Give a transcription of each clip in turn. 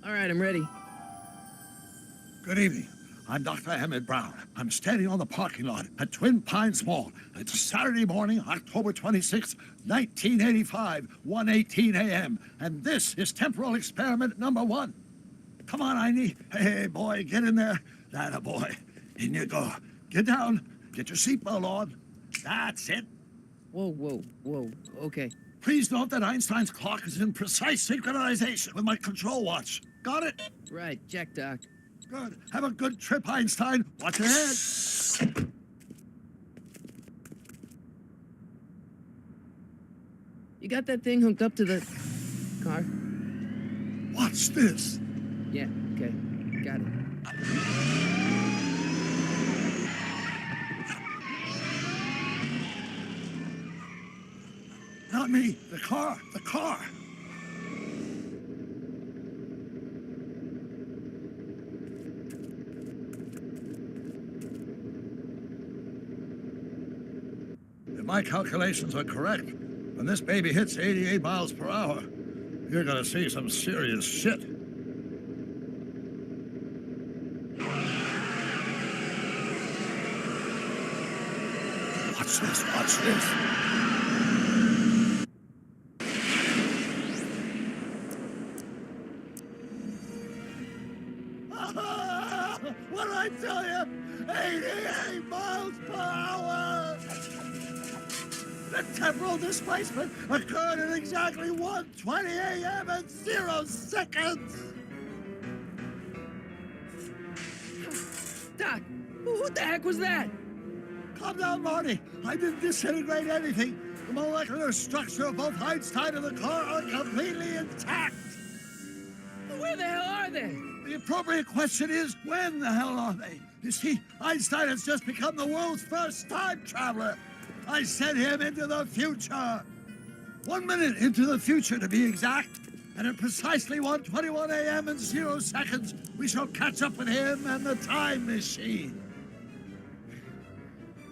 All right, I'm ready. Good evening. I'm Dr. Emmett Brown. I'm standing on the parking lot at Twin Pines Mall. It's Saturday morning, October 26, 1985, 1:18 a.m. And this is temporal experiment number 1. Come on, Einie. Hey, boy, get in there. That boy. In you go. Get down. Get your seatbelt on. That's it. Whoa. Okay. Please note that Einstein's clock is in precise synchronization with my control watch. Got it? Right, check, Doc. Good. Have a good trip, Einstein. Watch your head. You got that thing hooked up to the car? Watch this. Yeah, okay. Got it. Not me. The car. The car. If my calculations are correct, when this baby hits 88 miles per hour, you're gonna see some serious shit. Watch this, watch this. What did I tell you? 88 miles per hour! The temporal displacement occurred at exactly 1:20 a.m. and 0 seconds! Doc, who the heck was that? Calm down, Marty. I didn't disintegrate anything. The molecular structure of both Einstein and the car are completely intact. Where the hell are they? The appropriate question is, when the hell are they? You see, Einstein has just become the world's first time traveler. I sent him into the future. 1 minute into the future, to be exact. And at precisely 1:21 a.m. and 0 seconds, we shall catch up with him and the time machine.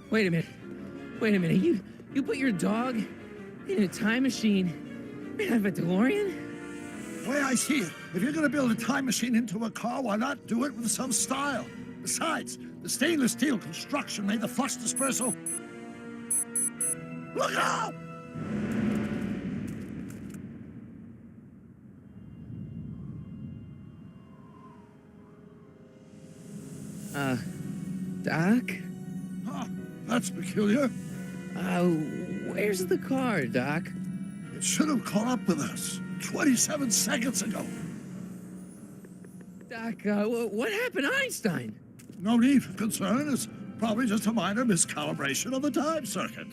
Wait a minute. You put your dog in a time machine made out of a DeLorean? The way I see it, if you're going to build a time machine into a car, why not do it with some style? Besides, the stainless steel construction made the flux dispersal. Look out! Doc? Huh, that's peculiar. Where's the car, Doc? It should have caught up with us 27 seconds ago. Doc, what happened to Einstein? No need for concern. It's probably just a minor miscalibration of the time circuit.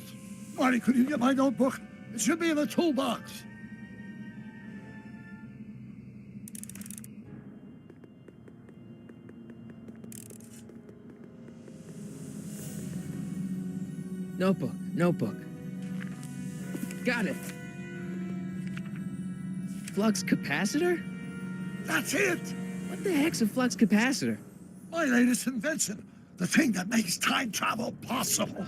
Marty, could you get my notebook? It should be in the toolbox. Notebook. Got it. Flux capacitor? That's it! What the heck's a flux capacitor? My latest invention. The thing that makes time travel possible.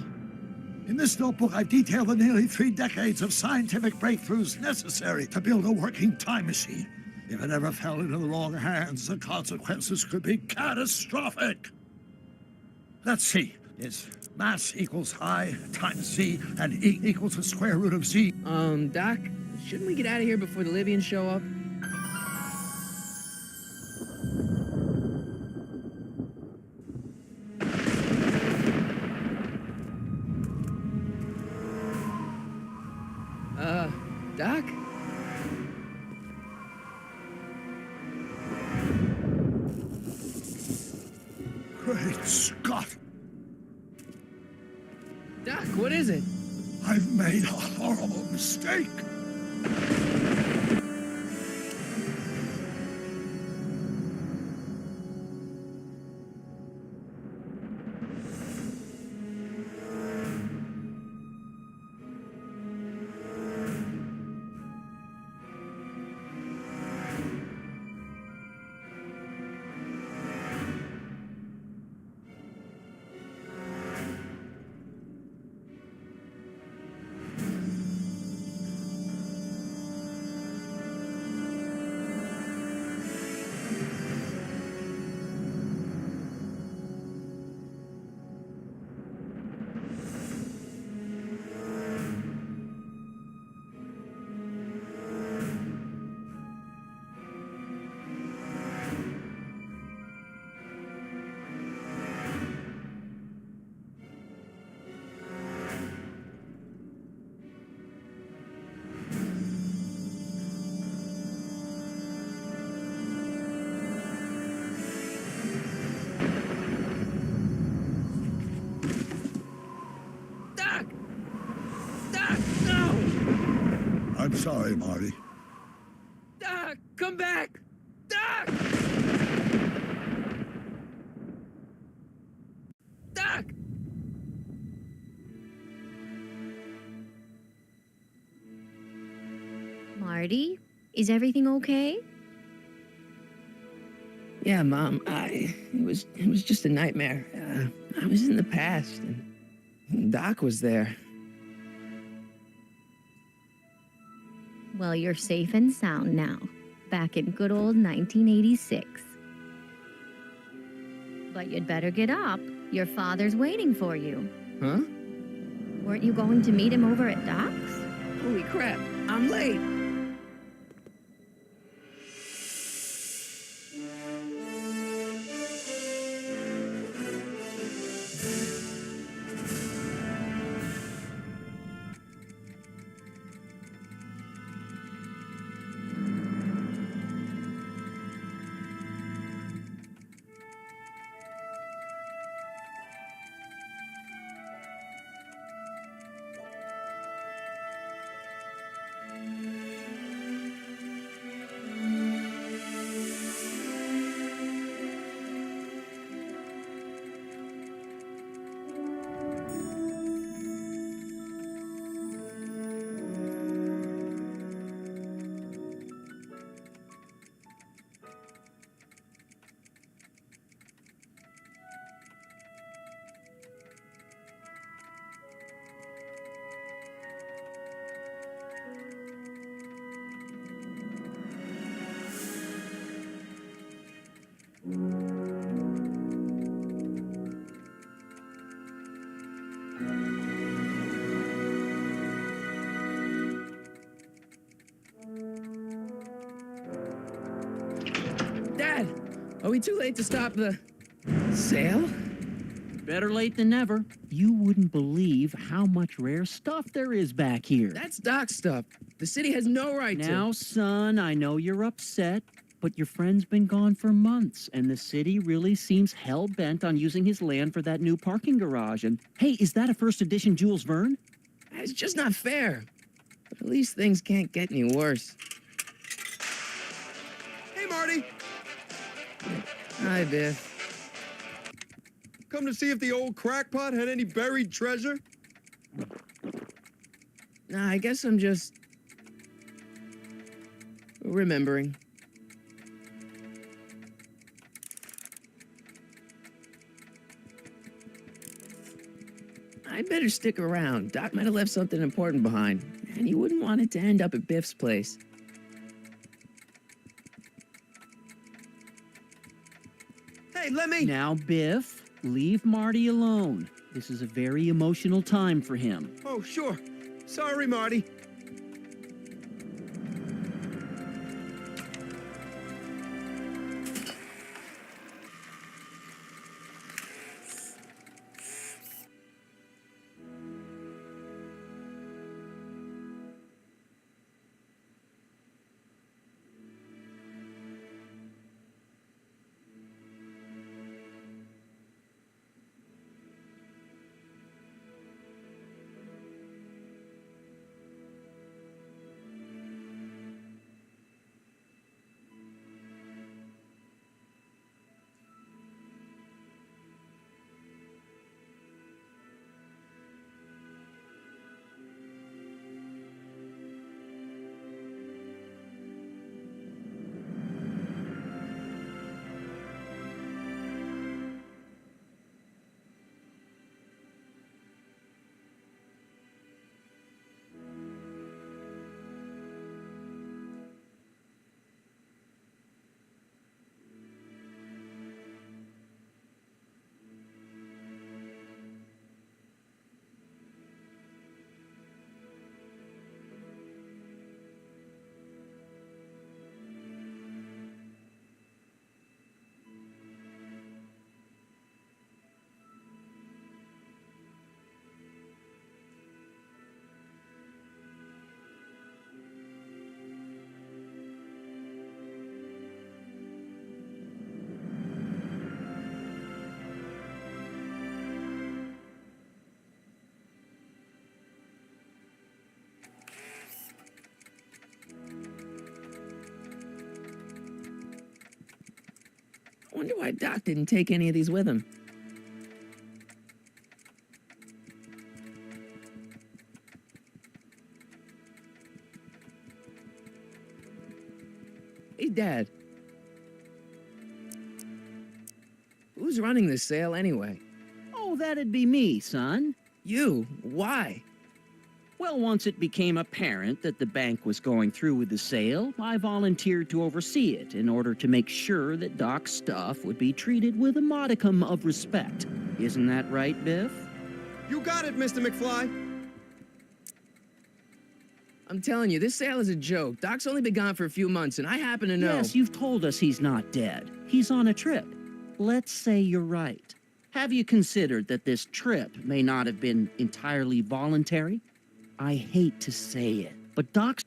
In this notebook, I've detailed the nearly 3 decades of scientific breakthroughs necessary to build a working time machine. If it ever fell into the wrong hands, the consequences could be catastrophic. Let's see. It's mass equals I times Z, and E equals the square root of Z. Doc, shouldn't we get out of here before the Libyans show up? Doc? Great Scott! Doc, what is it? I've made a horrible mistake. Sorry, Marty. Doc, come back! Doc! Doc! Marty, is everything okay? Yeah, Mom. It was just a nightmare. I was in the past, and Doc was there. Well, you're safe and sound now, back in good old 1986. But you'd better get up. Your father's waiting for you. Huh? Weren't you going to meet him over at Doc's? Holy crap! I'm late. Dad, are we too late to stop the sale? Better late than never. You wouldn't believe how much rare stuff there is back here. That's Doc stuff. The city has no right Now, to. son, I know you're upset, but your friend's been gone for months, and the city really seems hell-bent on using his land for that new parking garage. And, hey, is that a first edition Jules Verne? It's just not fair. But at least things can't get any worse. Hey, Marty. Hi, Biff. Come to see if the old crackpot had any buried treasure? Nah, I guess I'm just remembering. I'd better stick around. Doc might have left something important behind, and you wouldn't want it to end up at Biff's place. Hey, let me... Now, Biff, leave Marty alone. This is a very emotional time for him. Oh, sure. Sorry, Marty. I wonder why Doc didn't take any of these with him. Hey, Dad. Who's running this sale anyway? Oh, that'd be me, son. You? Why? Well, once it became apparent that the bank was going through with the sale, I volunteered to oversee it in order to make sure that Doc's stuff would be treated with a modicum of respect. Isn't that right, Biff? You got it, Mr. McFly. I'm telling you, this sale is a joke. Doc's only been gone for a few months, and I happen to know... Yes, you've told us he's not dead. He's on a trip. Let's say you're right. Have you considered that this trip may not have been entirely voluntary? I hate to say it, but Doc's...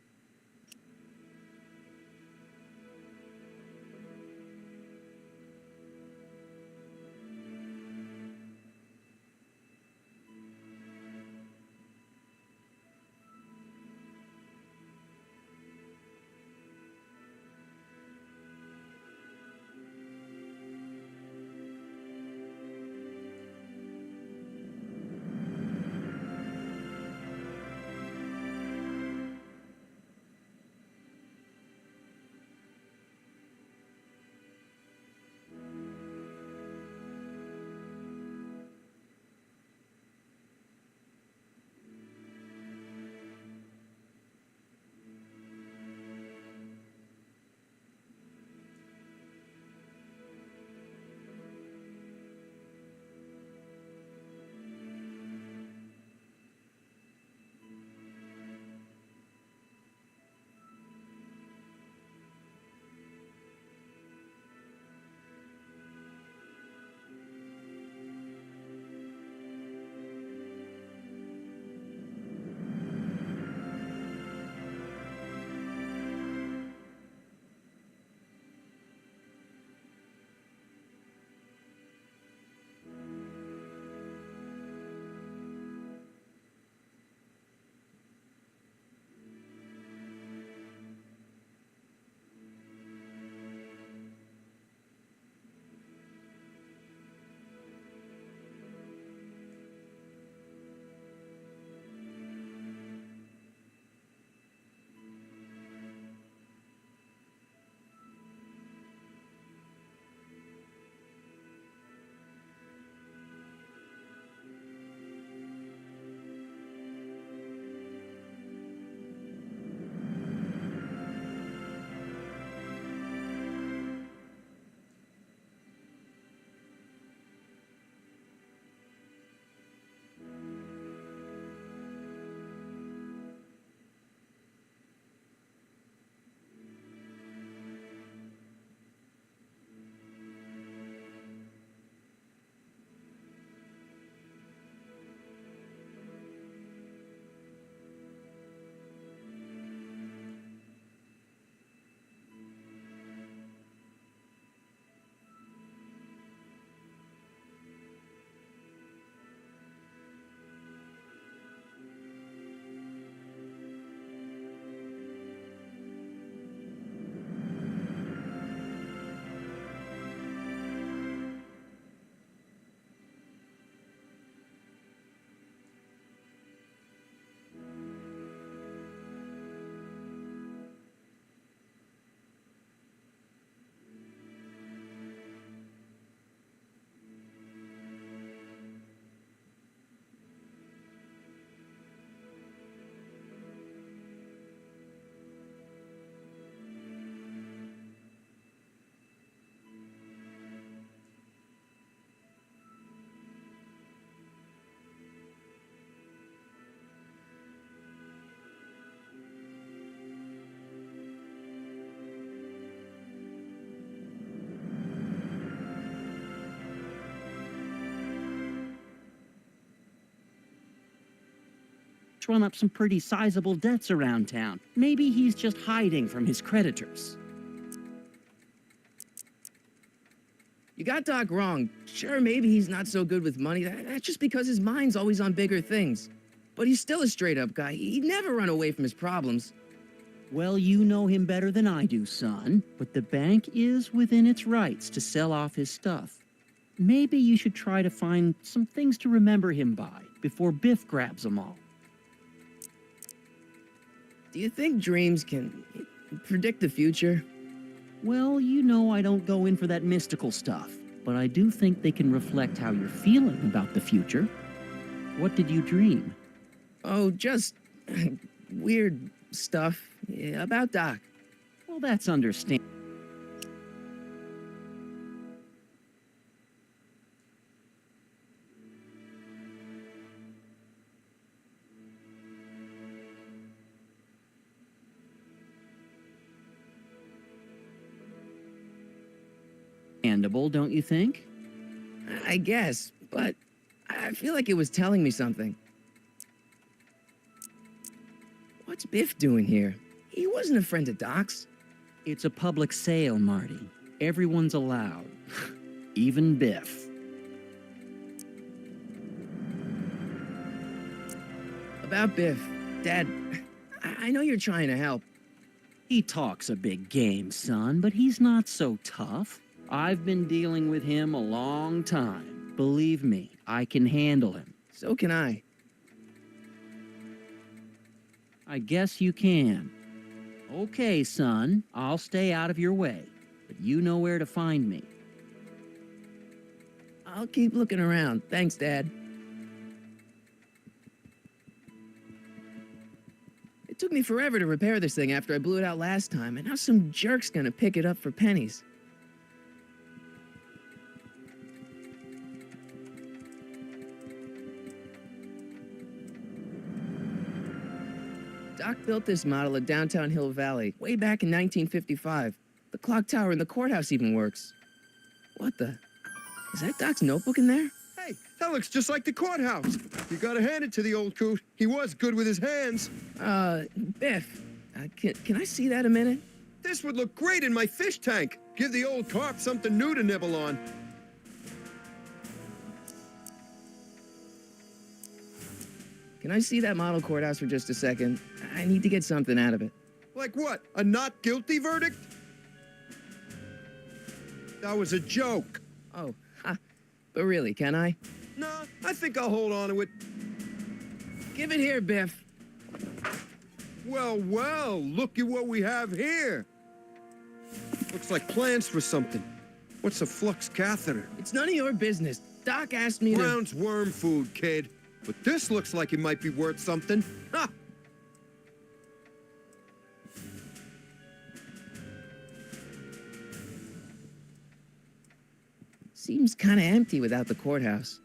run up some pretty sizable debts around town. Maybe he's just hiding from his creditors. You got Doc wrong. Sure, maybe he's not so good with money. That's just because his mind's always on bigger things. But he's still a straight-up guy. He'd never run away from his problems. Well, you know him better than I do, son, but the bank is within its rights to sell off his stuff. Maybe you should try to find some things to remember him by before Biff grabs them all. Do you think dreams can predict the future? Well, you know I don't go in for that mystical stuff, but I do think they can reflect how you're feeling about the future. What did you dream? Oh, just weird stuff about Doc. Well, that's understandable. Don't you think? I guess, but I feel like it was telling me something. What's Biff doing here? He wasn't a friend of Doc's. It's a public sale, Marty. Everyone's allowed. Even Biff. About Biff, Dad, I know you're trying to help. He talks a big game, son, but he's not so tough. I've been dealing with him a long time. Believe me, I can handle him. So can I. I guess you can. Okay, son, I'll stay out of your way, but you know where to find me. I'll keep looking around. Thanks, Dad. It took me forever to repair this thing after I blew it out last time, and now some jerk's gonna pick it up for pennies. Doc built this model at downtown Hill Valley way back in 1955. The clock tower in the courthouse even works. What the? Is that Doc's notebook in there? Hey, that looks just like the courthouse. You gotta hand it to the old coot. He was good with his hands. Biff, can I see that a minute? This would look great in my fish tank. Give the old carp something new to nibble on. Can I see that model courthouse for just a second? I need to get something out of it. Like what? A not guilty verdict? That was a joke. Oh, ha. But really, can I? Nah, I think I'll hold on to it. Give it here, Biff. Well, well, look at what we have here. Looks like plans for something. What's a flux catheter? It's none of your business. Doc asked me to... Brown's worm food, kid. But this looks like it might be worth something. Ha! Seems kind of empty without the courthouse.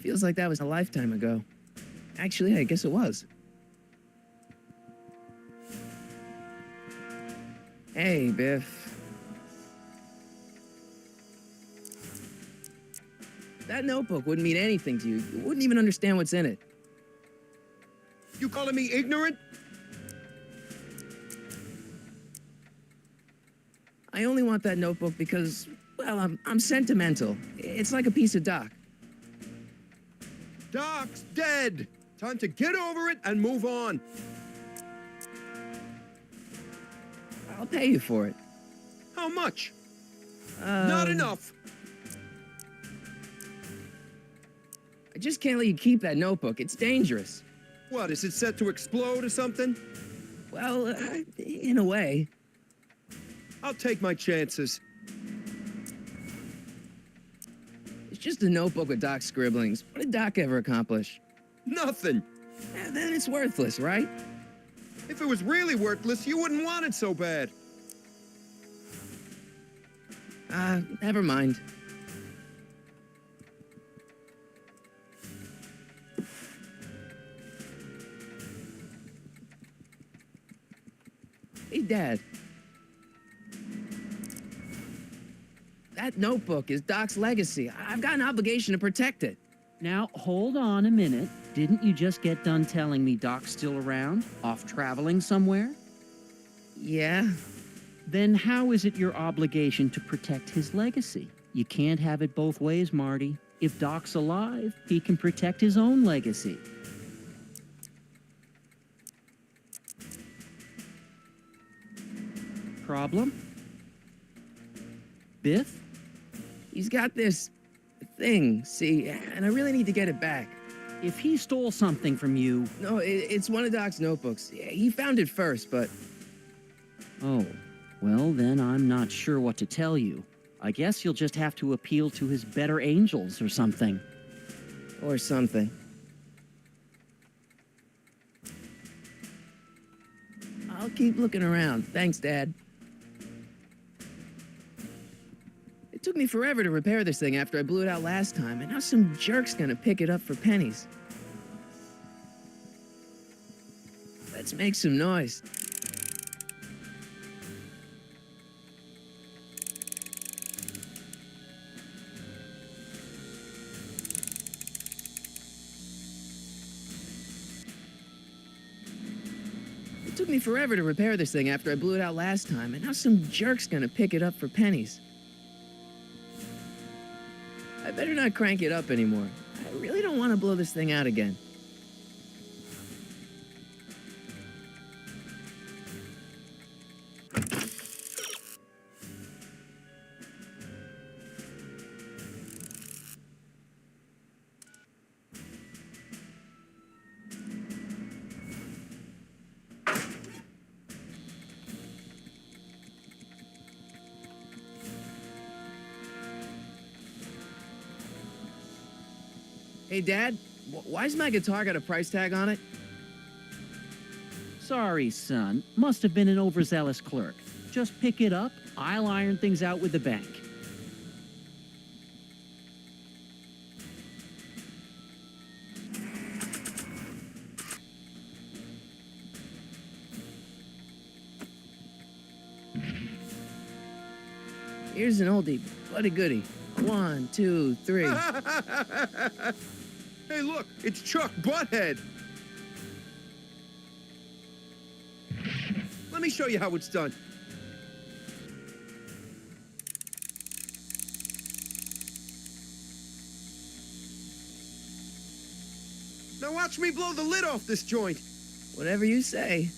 Feels like that was a lifetime ago. Actually, I guess it was. Hey, Biff. That notebook wouldn't mean anything to you. You wouldn't even understand what's in it. You calling me ignorant? I only want that notebook because, well, I'm sentimental. It's like a piece of Doc. Doc's dead. Time to get over it and move on. I'll pay you for it. How much? Not enough. I just can't let you keep that notebook. It's dangerous. What, is it set to explode or something? Well, in a way. I'll take my chances. It's just a notebook with Doc's scribblings. What did Doc ever accomplish? Nothing. Then it's worthless, right? If it was really worthless, you wouldn't want it so bad. Never mind. Hey, Dad. That notebook is Doc's legacy. I've got an obligation to protect it. Now, hold on a minute. Didn't you just get done telling me Doc's still around? Off traveling somewhere? Yeah? Then how is it your obligation to protect his legacy? You can't have it both ways, Marty. If Doc's alive, he can protect his own legacy. Problem? Biff? He's got this thing, see, and I really need to get it back. If he stole something from you... No, it's one of Doc's notebooks. Yeah, he found it first, but... Oh, well then I'm not sure what to tell you. I guess you'll just have to appeal to his better angels or something. Or something. I'll keep looking around. Thanks, Dad. It took me forever to repair this thing after I blew it out last time, and now some jerk's gonna pick it up for pennies. Let's make some noise. It took me forever to repair this thing after I blew it out last time, and now some jerk's gonna pick it up for pennies. I better not crank it up anymore. I really don't want to blow this thing out again. Hey, Dad, why's my guitar got a price tag on it? Sorry, son. Must have been an overzealous clerk. Just pick it up. I'll iron things out with the bank. Here's an oldie, but a goodie. 1, 2, 3. Hey, look, it's Chuck Butthead. Let me show you how it's done. Now watch me blow the lid off this joint. Whatever you say.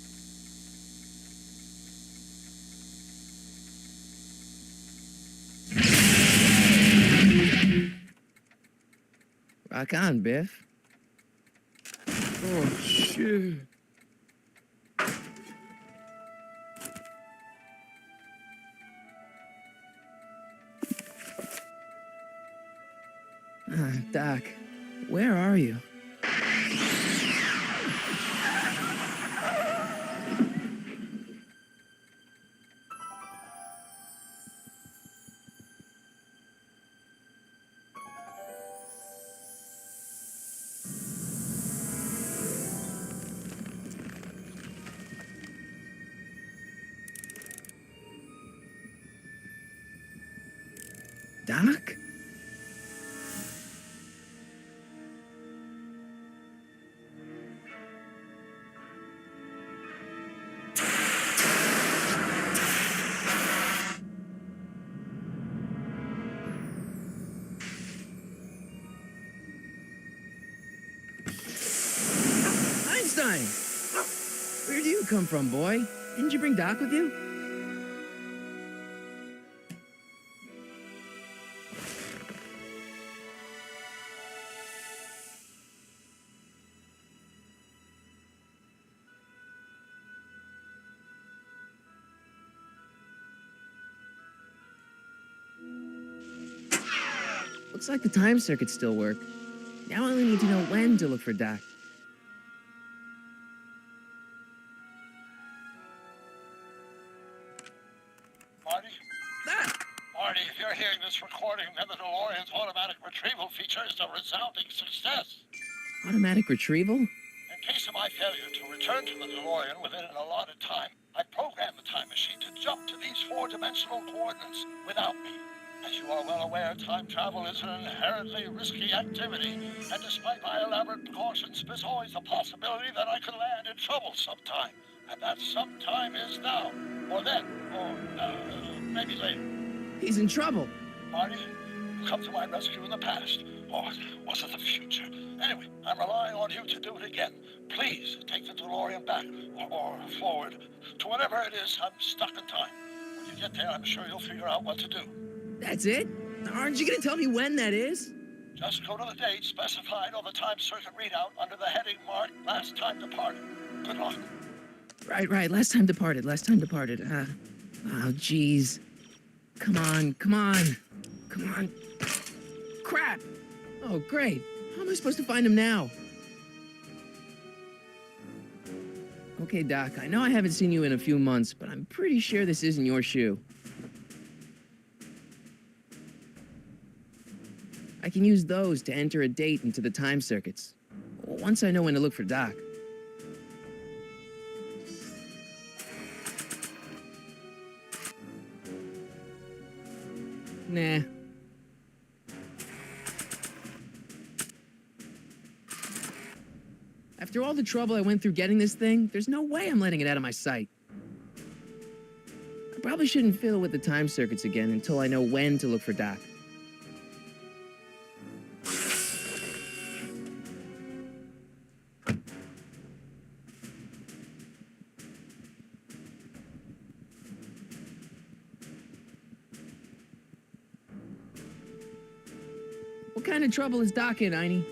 Rock on, Biff. Oh, shit. Doc, where are you? Doc? Einstein! Where do you come from, boy? Didn't you bring Doc with you? Looks like the time circuits still work. Now I only need to know when to look for Doc. Marty? Ah! Marty, if you're hearing this recording, then the DeLorean's automatic retrieval feature is a resounding success. Automatic retrieval? In case of my failure to return to the DeLorean within an allotted time, I programmed the time machine to jump to these four-dimensional coordinates without me. As you are well aware, time travel is an inherently risky activity, and despite my elaborate precautions, there's always a possibility that I could land in trouble sometime. And that sometime is now, or then, or maybe later. He's in trouble. Marty, you come to my rescue in the past, or was it the future? Anyway, I'm relying on you to do it again. Please take the DeLorean back, or forward, to whenever it is I'm stuck in time. When you get there, I'm sure you'll figure out what to do. That's it? Aren't you gonna tell me when that is? Just go to the date specified on the time circuit readout under the heading marked Last Time Departed. Good luck. Right. Last time departed. Oh, jeez. Come on. Crap! Oh, great. How am I supposed to find him now? Okay, Doc, I know I haven't seen you in a few months, but I'm pretty sure this isn't your shoe. I can use those to enter a date into the time circuits. Once I know when to look for Doc. Nah. After all the trouble I went through getting this thing, there's no way I'm letting it out of my sight. I probably shouldn't fiddle with the time circuits again until I know when to look for Doc. What kind of trouble is Doc in, Einie?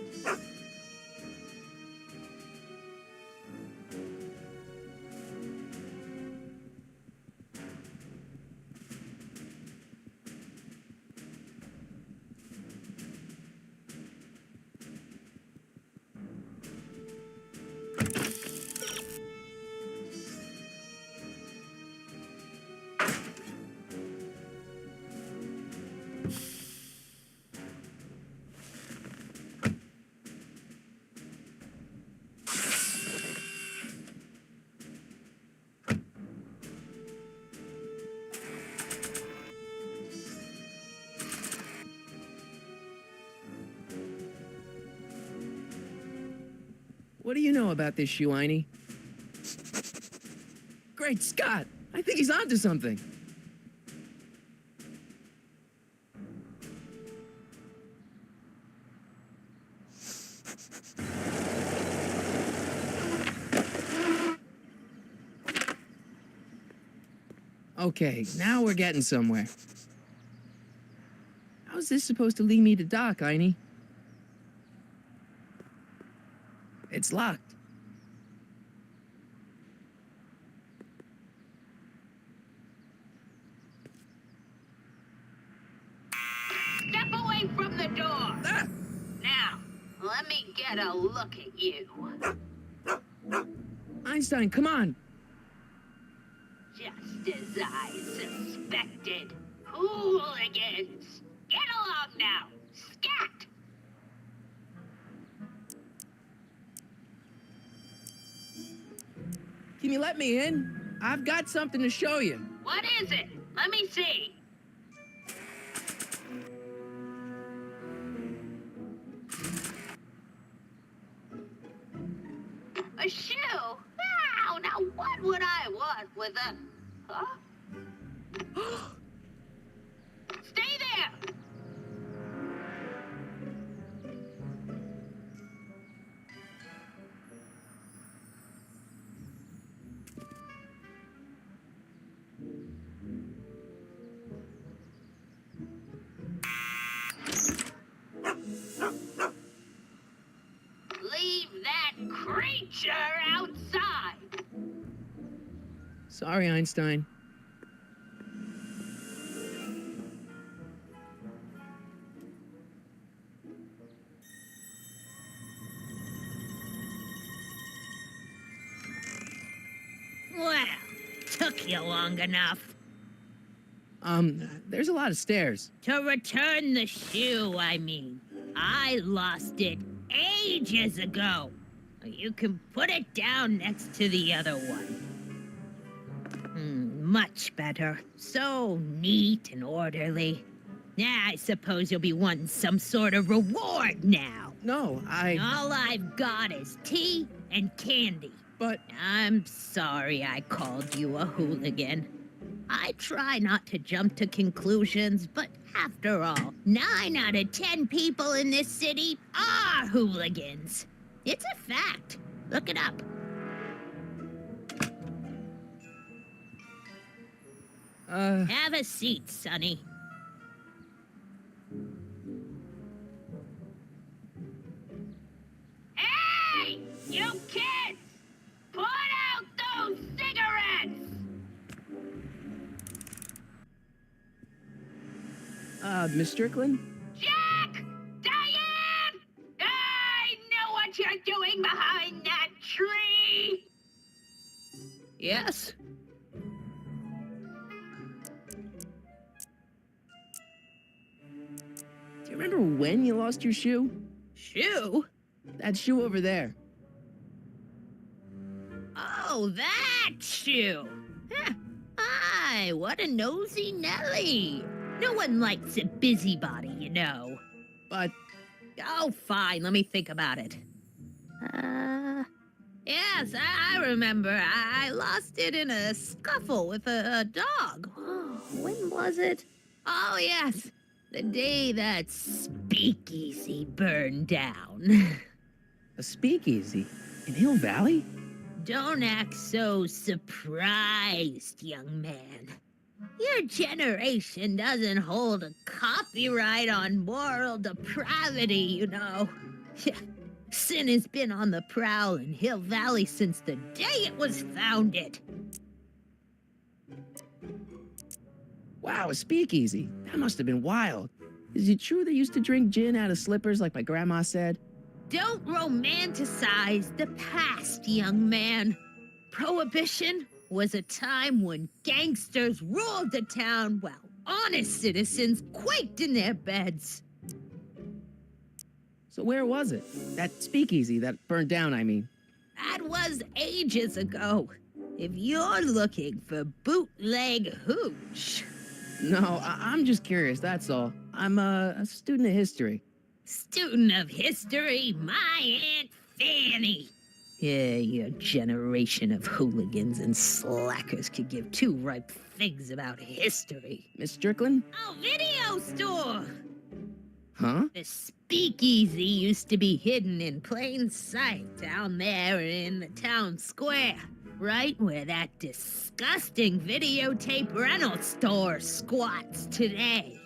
What do you know about this shoe, Einie? Great Scott! I think he's onto something. Okay, now we're getting somewhere. How's this supposed to lead me to Doc, Einie? It's locked. Step away from the door. Ah! Now, let me get a look at you. Einstein, come on! Just as I suspected. Hooligans! Get along now! Scat! Can you let me in? I've got something to show you. What is it? Let me see. A shoe? Wow, now what would I want with a... Huh? Stay there! Leave that creature outside! Sorry, Einstein. Well, took you long enough. There's a lot of stairs. To return the shoe, I mean. I lost it ages ago. You can put it down next to the other one. Much better. So neat and orderly. I suppose you'll be wanting some sort of reward now. No, All I've got is tea and candy. But I'm sorry I called you a hooligan. I try not to jump to conclusions, but after all, 9 out of 10 people in this city are hooligans. It's a fact. Look it up. Have a seat, Sonny. Hey! You kids! Put out those cigarettes! Miss Strickland? Jack! Diane! I know what you're doing behind that tree! Yes? Do you remember when you lost your shoe? Shoe? That shoe over there. Oh, that shoe! Huh. Hi, what a nosy Nelly! No one likes a busybody, you know. But Oh, fine, let me think about it. Yes, I remember. I lost it in a scuffle with a dog. Oh, when was it? Oh, yes, the day that speakeasy burned down. a speakeasy in Hill Valley? Don't act so surprised, young man. Your generation doesn't hold a copyright on moral depravity, you know. Sin has been on the prowl in Hill Valley since the day it was founded. Wow, a speakeasy. That must have been wild. Is it true they used to drink gin out of slippers like my grandma said? Don't romanticize the past, young man. Prohibition was a time when gangsters ruled the town while honest citizens quaked in their beds. So where was it? That speakeasy that burned down, I mean. That was ages ago. If you're looking for bootleg hooch. No, I'm just curious, that's all. I'm a student of history. Student of history, my Aunt Fanny. Yeah, your generation of hooligans and slackers could give two ripe figs about history. Miss Strickland? Oh, video store! Huh? The speakeasy used to be hidden in plain sight down there in the town square, right where that disgusting videotape rental store squats today.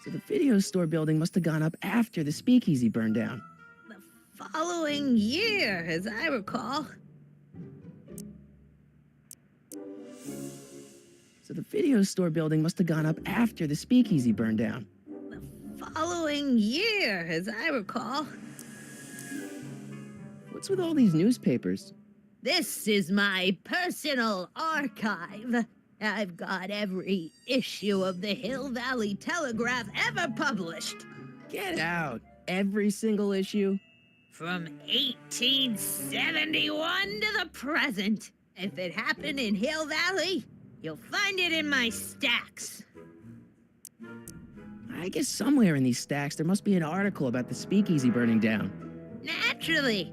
So the video store building must have gone up after the speakeasy burned down. The following year, as I recall. So the video store building must have gone up after the speakeasy burned down. The following year, as I recall. What's with all these newspapers? This is my personal archive. I've got every issue of the Hill Valley Telegraph ever published. Get out. Every single issue? From 1871 to the present. If it happened in Hill Valley, you'll find it in my stacks. I guess somewhere in these stacks there must be an article about the speakeasy burning down. Naturally.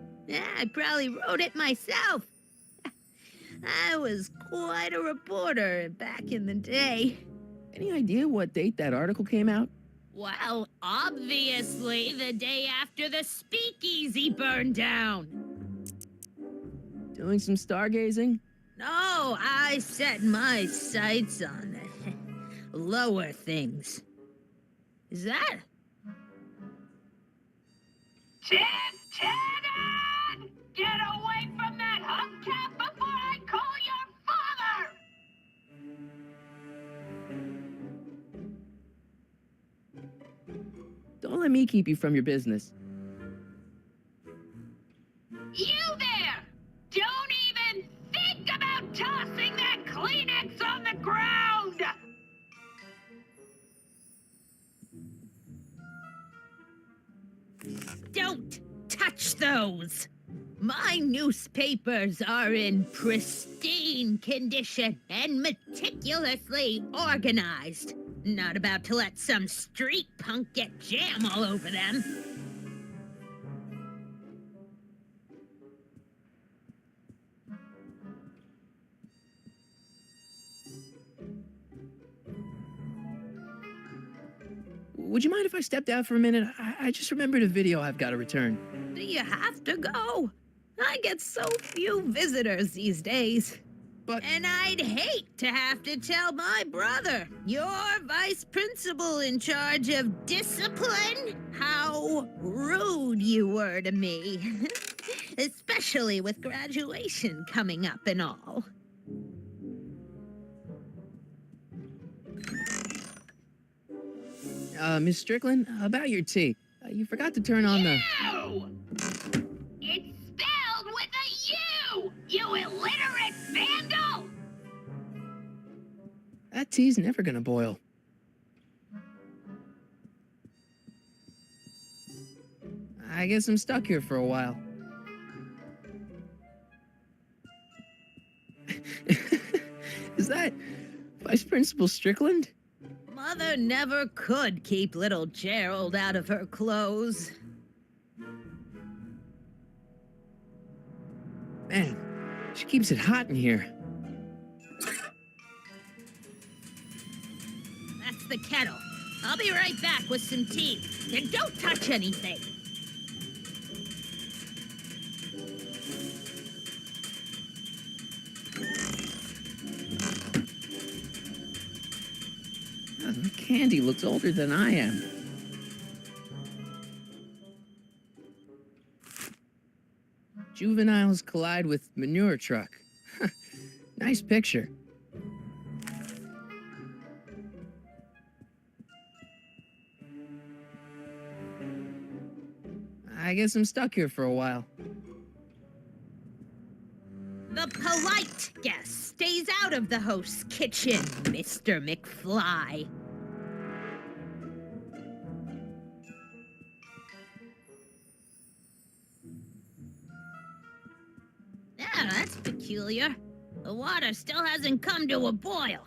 I probably wrote it myself. I was quite a reporter back in the day. Any idea what date that article came out? Well, obviously the day after the speakeasy burned down. Doing some stargazing? No, I set my sights on lower things. Is that? Tenant! Get away from that hubcap before I call your father! Don't let me keep you from your business. You there! Don't even think about tossing that Kleenex on the ground! Don't touch those! My newspapers are in pristine condition and meticulously organized. Not about to let some street punk get jam all over them. Would you mind if I stepped out for a minute? I just remembered a video I've got to return. Do you have to go? I get so few visitors these days. But And I'd hate to have to tell my brother, your vice principal in charge of discipline, how rude you were to me. Especially with graduation coming up and all. Miss Strickland, about your tea. You forgot to turn on the... U! It's spelled with a U! You illiterate vandal! That tea's never gonna boil. I guess I'm stuck here for a while. Is that Vice Principal Strickland? Mother never could keep little Gerald out of her clothes. Man, she keeps it hot in here. That's the kettle. I'll be right back with some tea. And don't touch anything. The candy looks older than I am. Juveniles collide with manure truck. Nice picture. I guess I'm stuck here for a while. The polite guest stays out of the host's kitchen, Mr. McFly. Yeah, that's peculiar. The water still hasn't come to a boil.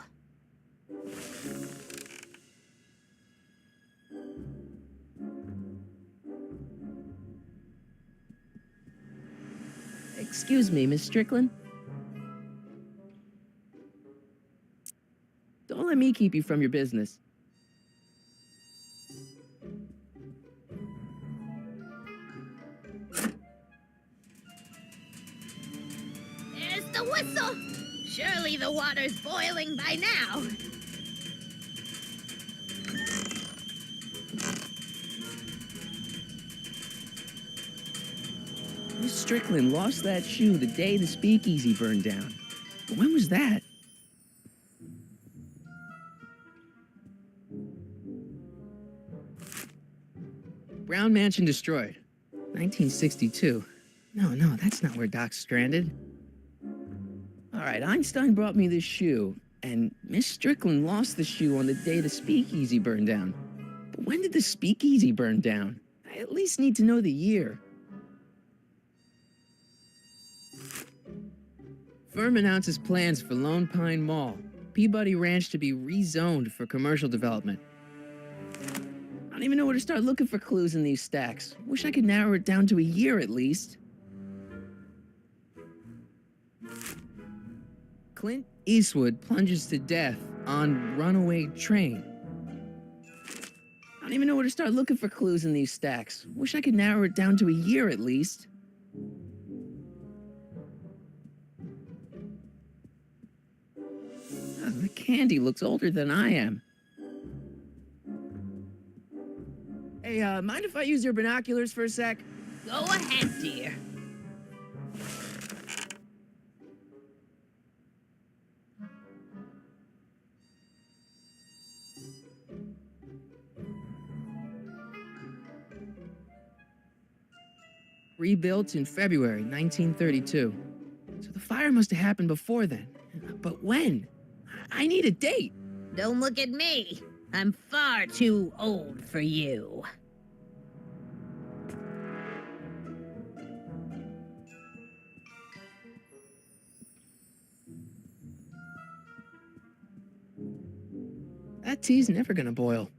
Excuse me, Miss Strickland? Don't let me keep you from your business. There's the whistle. Surely the water's boiling by now. Miss Strickland lost that shoe the day the speakeasy burned down. But when was that? Brown Mansion destroyed. 1962. No, that's not where Doc's stranded. All right, Einstein brought me this shoe, and Miss Strickland lost the shoe on the day the speakeasy burned down. But when did the speakeasy burn down? I at least need to know the year. Firm announces plans for Lone Pine Mall, Peabody Ranch to be rezoned for commercial development. I don't even know where to start looking for clues in these stacks. Wish I could narrow it down to a year at least. Clint Eastwood plunges to death on runaway train. I don't even know where to start looking for clues in these stacks. Wish I could narrow it down to a year at least. The candy looks older than I am. Hey, mind if I use your binoculars for a sec? Go ahead, dear. Rebuilt in February 1932. So the fire must have happened before then. But when? I need a date. Don't look at me. I'm far too old for you. That tea's never gonna boil.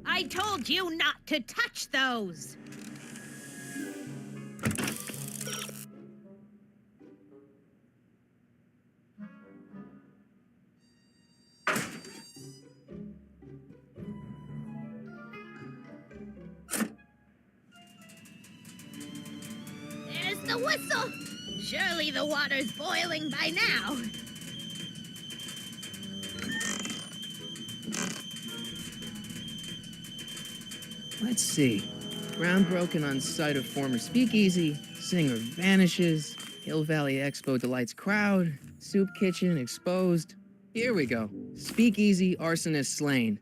I told you not to touch those. whistle! Surely the water's boiling by now. Let's see. Ground broken on site of former speakeasy. Singer vanishes. Hill Valley Expo delights crowd. Soup kitchen exposed. Here we go. Speakeasy arsonist slain.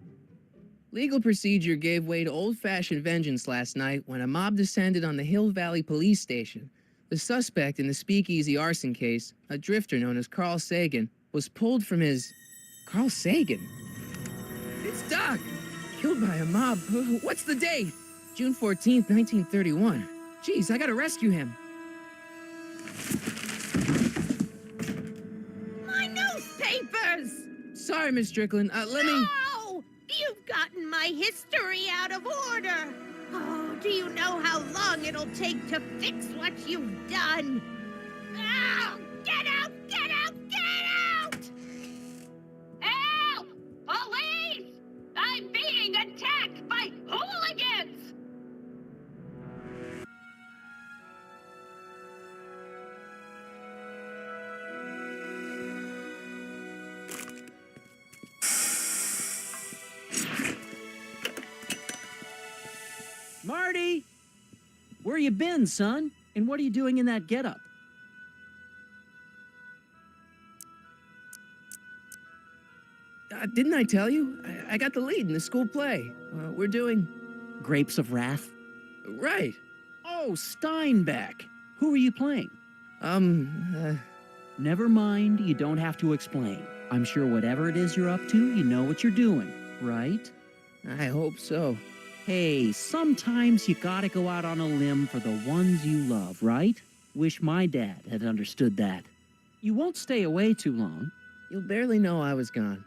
Legal procedure gave way to old-fashioned vengeance last night when a mob descended on the Hill Valley Police Station. The suspect in the speakeasy arson case, a drifter known as Carl Sagan, was pulled from his... Carl Sagan? It's Doc! Killed by a mob. What's the date? June 14th, 1931. Jeez, I gotta rescue him. My newspapers! Sorry, Miss Strickland. Let me... No! You've gotten my history out of order! Oh, do you know how long it'll take to fix what you've done? Oh, get out! Get out! Get out! Help! Police! I'm being attacked by hooligans! Marty! Where you been, son? And what are you doing in that getup? Didn't I tell you? I got the lead in the school play. We're doing... Grapes of Wrath? Right. Oh, Steinbeck! Who are you playing? Never mind, you don't have to explain. I'm sure whatever it is you're up to, you know what you're doing, right? I hope so. Hey, sometimes you gotta go out on a limb for the ones you love, right? Wish my dad had understood that. You won't stay away too long. You'll barely know I was gone.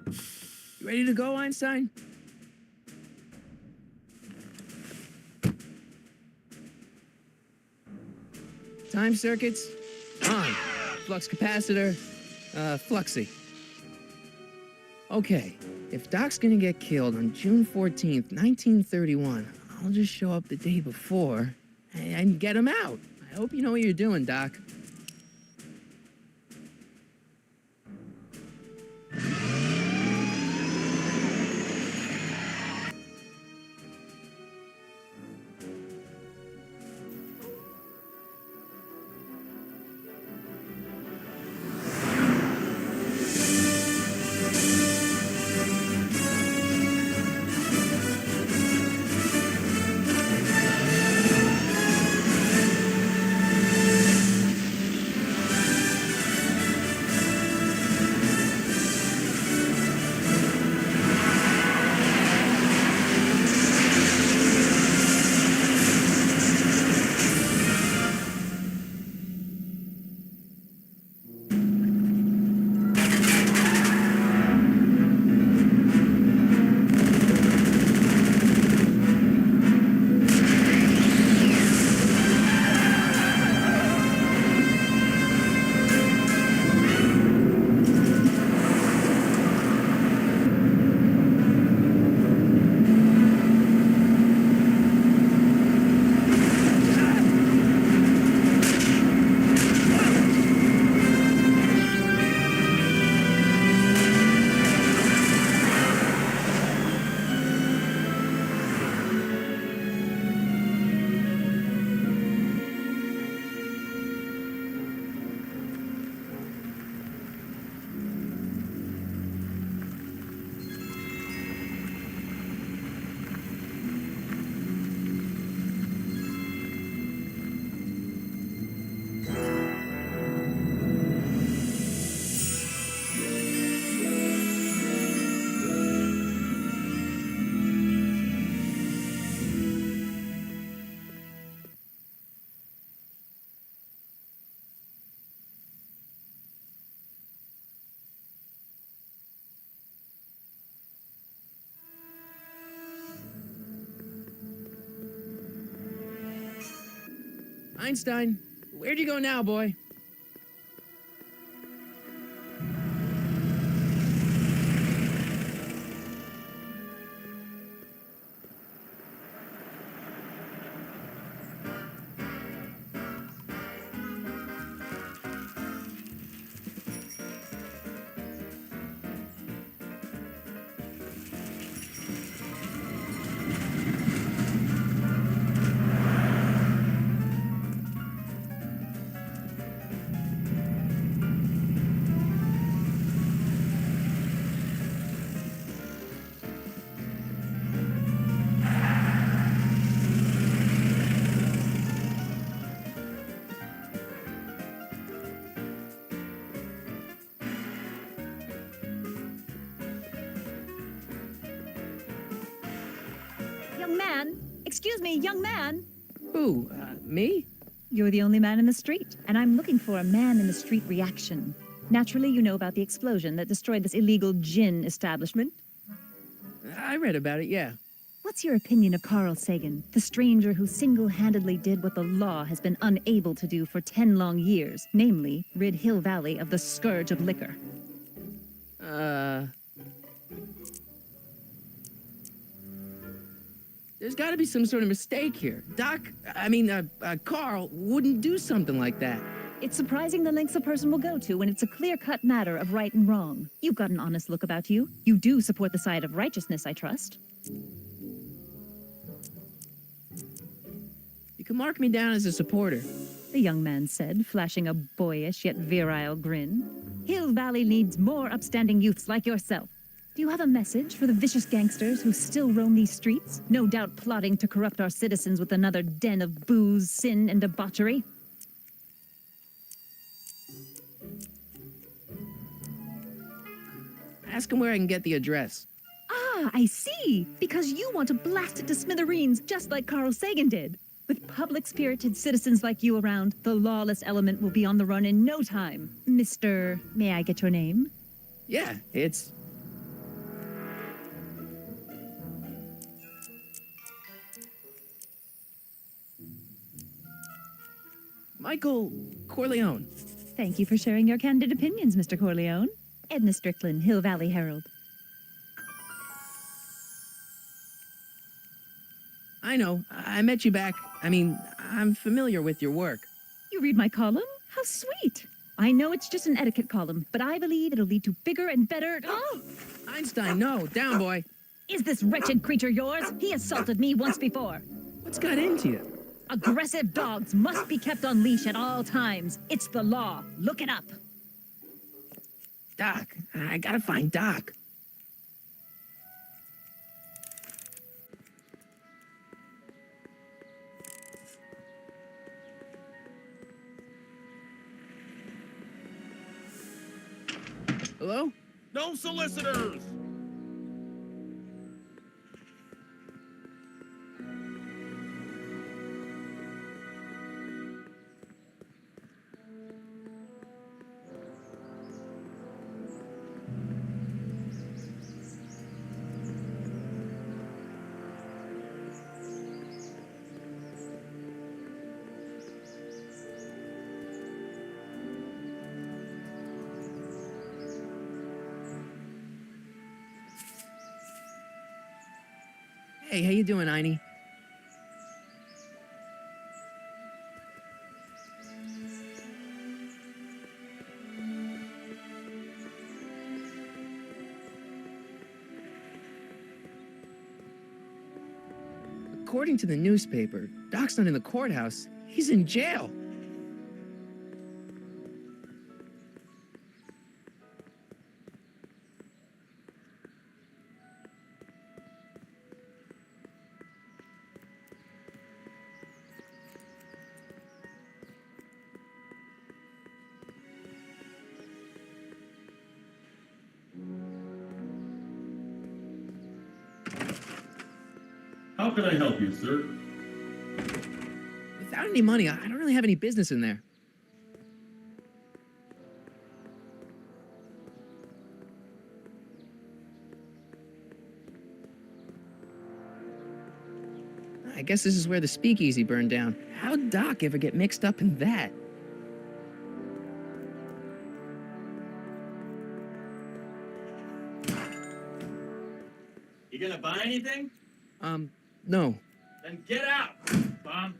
You ready to go, Einstein? Time circuits, on. Flux capacitor, fluxy. Okay, if Doc's gonna get killed on June 14th, 1931, I'll just show up the day before and get him out. I hope you know what you're doing, Doc. Einstein, where'd you go now, boy? Young man! Excuse me, young man! Who? Me? You're the only man in the street, and I'm looking for a man in the street reaction. Naturally, you know about the explosion that destroyed this illegal gin establishment. I read about it, yeah. What's your opinion of Carl Sagan, the stranger who single-handedly did what the law has been unable to do for 10 long years, namely, rid Hill Valley of the scourge of liquor? There's gotta be some sort of mistake here. Carl wouldn't do something like that. It's surprising the lengths a person will go to when it's a clear-cut matter of right and wrong. You've got an honest look about you. You do support the side of righteousness, I trust. You can mark me down as a supporter. The young man said, flashing a boyish yet virile grin. Hill Valley needs more upstanding youths like yourself. Do you have a message for the vicious gangsters who still roam these streets, no doubt plotting to corrupt our citizens with another den of booze, sin, and debauchery? Ask him where I can get the address. Ah, I see. Because you want to blast it to smithereens, just like Carl Sagan did. With public-spirited citizens like you around, the lawless element will be on the run in no time. Mr. May I get your name? Yeah, it's... Michael Corleone. Thank you for sharing your candid opinions, Mr. Corleone. Edna Strickland, Hill Valley Herald. I know. I met you back. I'm familiar with your work. You read my column? How sweet. I know it's just an etiquette column, but I believe it'll lead to bigger and better... Oh! Einstein, no. Down, boy. Is this wretched creature yours? He assaulted me once before. What's got into you? Aggressive dogs must be kept on leash at all times. It's the law. Look it up. Doc. I gotta find Doc. Hello? No solicitors! Hey, how you doing, Einie? According to the newspaper, Doc's not in the courthouse. He's in jail. How can I help you, sir? Without any money, I don't really have any business in there. I guess this is where the speakeasy burned down. How'd Doc ever get mixed up in that? You gonna buy anything? No. Then get out, bum.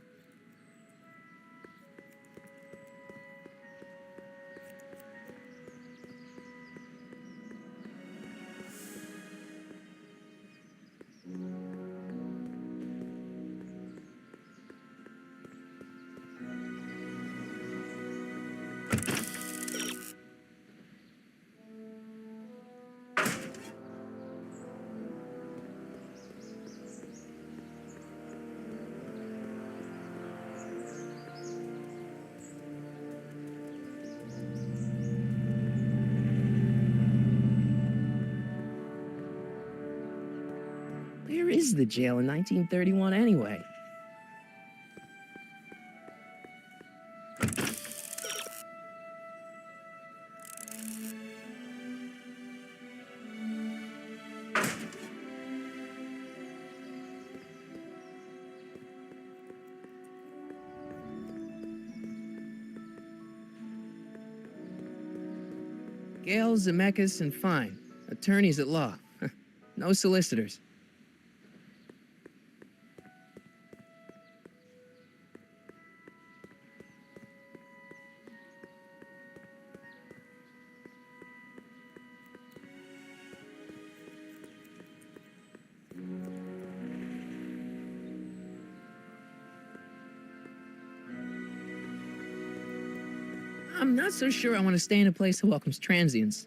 Where is the jail in 1931 anyway? Gale, Zemeckis, and Fine. Attorneys at law. No solicitors. I'm not so sure I want to stay in a place that welcomes transients.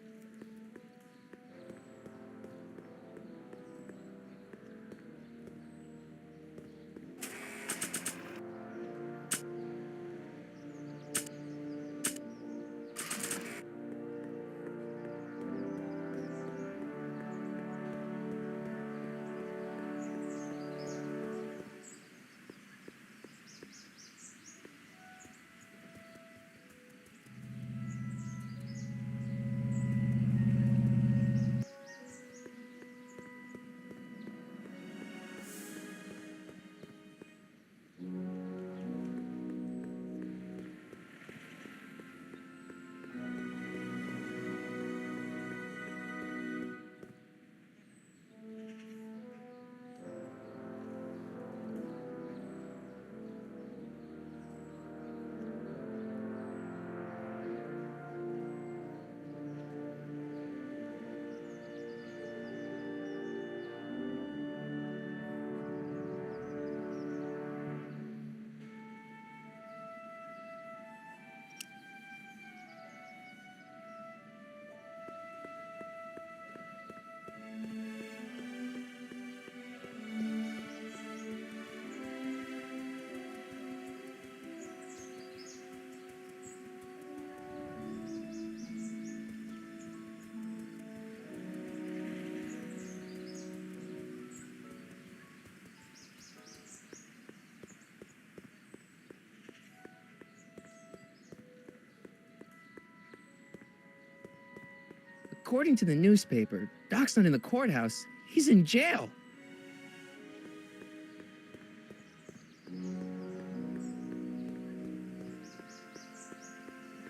According to the newspaper, Doc's not in the courthouse. He's in jail.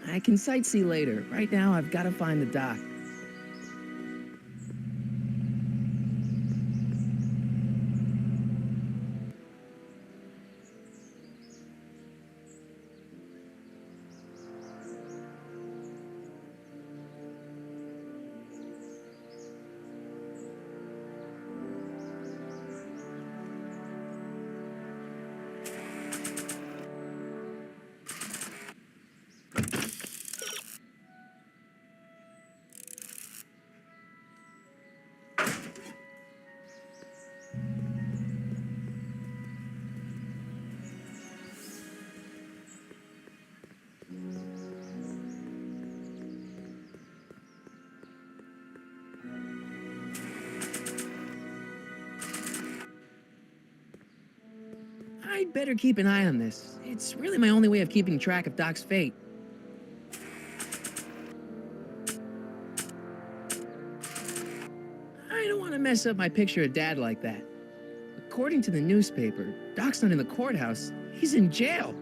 I can sightsee later. Right now, I've got to find the Doc. I'd better keep an eye on this. It's really my only way of keeping track of Doc's fate. I don't want to mess up my picture of Dad like that. According to the newspaper, Doc's not in the courthouse. He's in jail.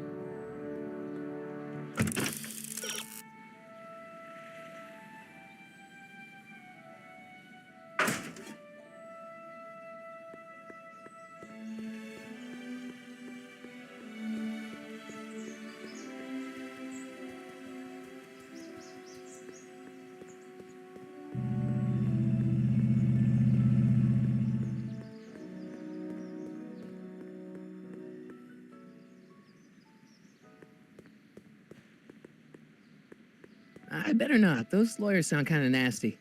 I better not. Those lawyers sound kind of nasty.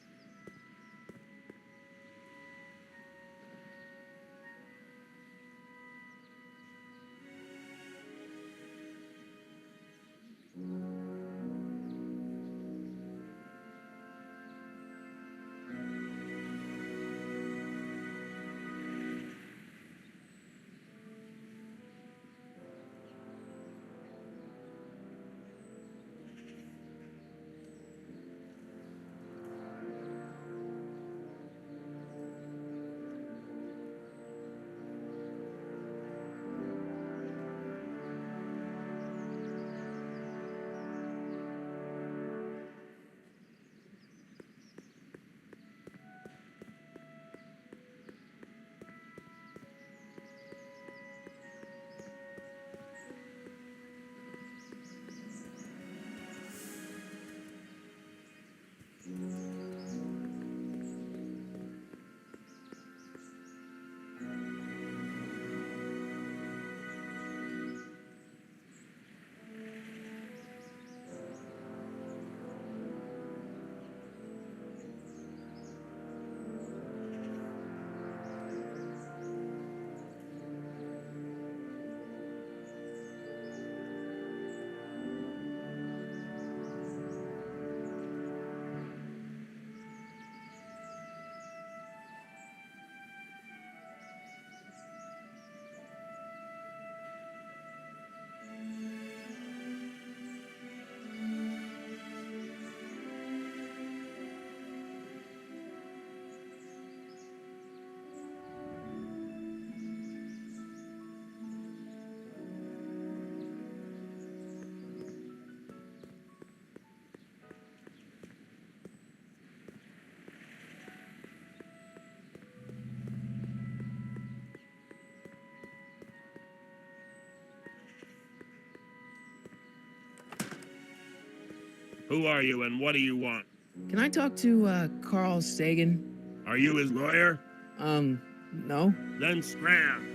Who are you and what do you want? Can I talk to, Carl Sagan? Are you his lawyer? No. Then scram.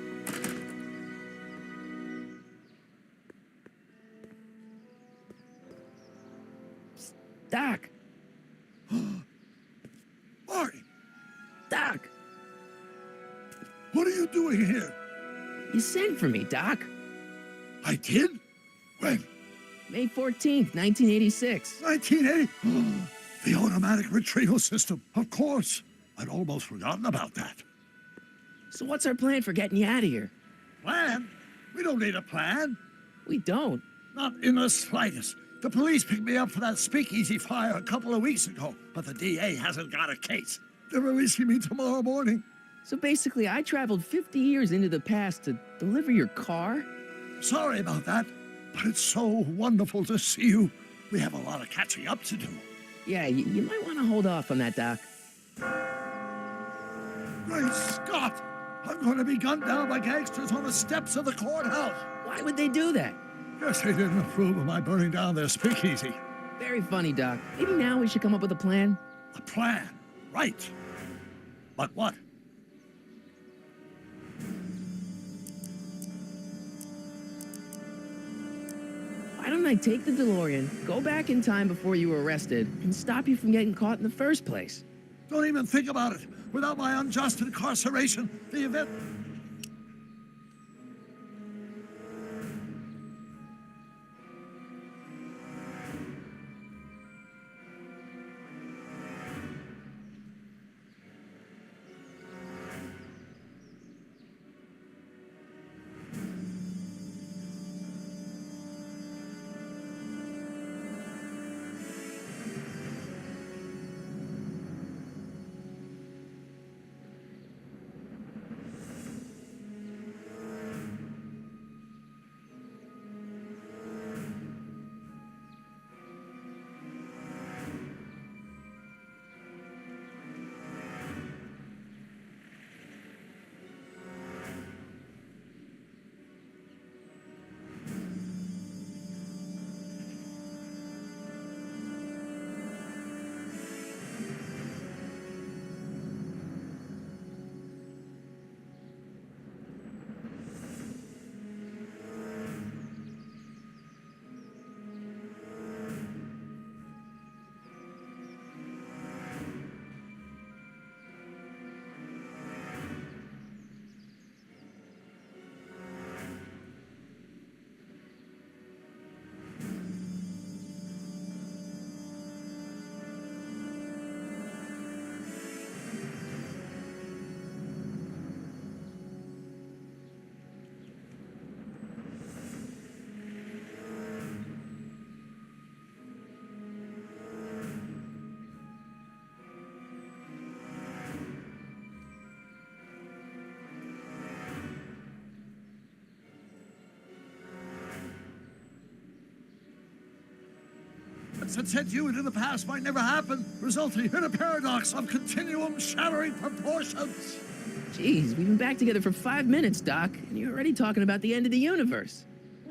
Doc! Marty, Doc! what are you doing here? You sent for me, Doc. I did? When? May 14th, 1986. 1980? The automatic retrieval system. Of course. I'd almost forgotten about that. So what's our plan for getting you out of here? Plan? We don't need a plan. We don't. Not in the slightest. The police picked me up for that speakeasy fire a couple of weeks ago, but the DA hasn't got a case. They're releasing me tomorrow morning. So basically, I traveled 50 years into the past to deliver your car? Sorry about that, but it's so wonderful to see you. We have a lot of catching up to do. Yeah, you might want to hold off on that, Doc. Great Scott! I'm going to be gunned down by gangsters on the steps of the courthouse. Why would they do that? Guess they didn't approve of my burning down their speakeasy. Very funny, Doc. Maybe now we should come up with a plan. A plan, right. But what? Why don't I take the DeLorean, go back in time before you were arrested, and stop you from getting caught in the first place? Don't even think about it. Without my unjust incarceration, the event... that sent you into the past might never happen, resulting in a paradox of continuum shattering proportions. Jeez, we've been back together for 5 minutes, Doc, and you're already talking about the end of the universe.